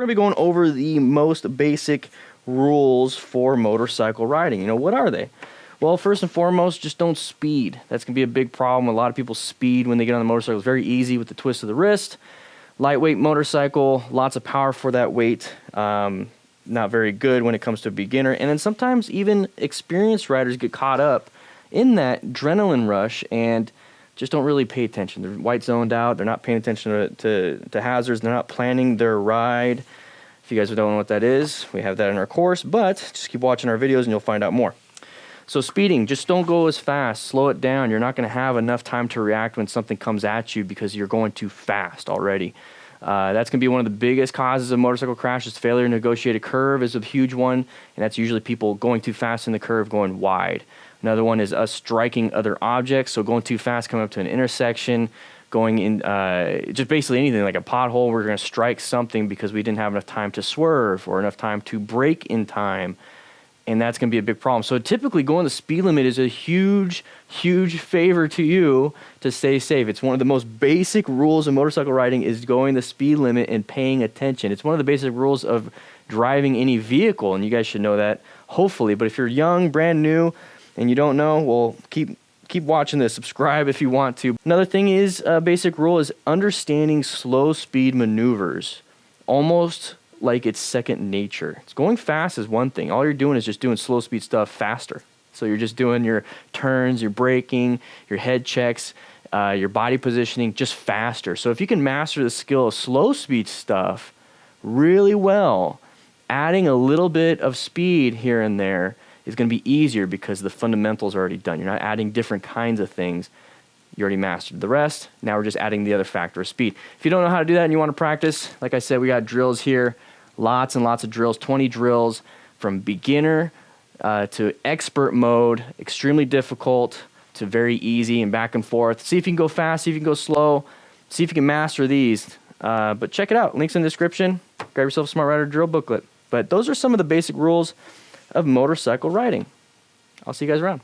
We're going to be going over the most basic rules for motorcycle riding. You know, what are they? Well, first and foremost, just don't speed. That's going to be a big problem. A lot of people speed when they get on the motorcycle. It's very easy with the twist of the wrist. Lightweight motorcycle, lots of power for that weight. Not very good when it comes to a beginner. And then sometimes even experienced riders get caught up in that adrenaline rush and just don't really pay attention. They're white zoned out. They're not paying attention to hazards. They're not planning their ride. If you guys don't know what that is, we have that in our course, but just keep watching our videos and you'll find out more. So speeding, just don't go as fast. Slow it down. You're not going to have enough time to react when something comes at you because you're going too fast already. That's going to be one of the biggest causes of motorcycle crashes. Failure to negotiate a curve is a huge one, and that's usually people going too fast in the curve, going wide. Another one is us striking other objects, so going too fast, coming up to an intersection, going in, just basically anything like a pothole. We're going to strike something because we didn't have enough time to swerve or enough time to brake in time. And that's going to be a big problem. So typically going the speed limit is a huge, huge favor to you to stay safe. It's one of the most basic rules of motorcycle riding is going the speed limit and paying attention. It's one of the basic rules of driving any vehicle, and you guys should know that, hopefully. But if you're young, brand new, and you don't know, well, keep watching this. Subscribe if you want to. Another thing is, a basic rule is understanding slow speed maneuvers. Almost like it's second nature. It's going fast is one thing. All you're doing is just doing slow speed stuff faster. So you're just doing your turns, your braking, your head checks, your body positioning just faster. So if you can master the skill of slow speed stuff really well, adding a little bit of speed here and there is going to be easier because the fundamentals are already done. You're not adding different kinds of things. You already mastered the rest. Now we're just adding the other factor of speed. If you don't know how to do that and you want to practice, like I said, we got drills here. Lots and lots of drills, 20 drills from beginner to expert mode, extremely difficult to very easy and back and forth. See if you can go fast, see if you can go slow, see if you can master these. But check it out. Links in the description. Grab yourself a Smart Rider drill booklet. But those are some of the basic rules of motorcycle riding. I'll see you guys around.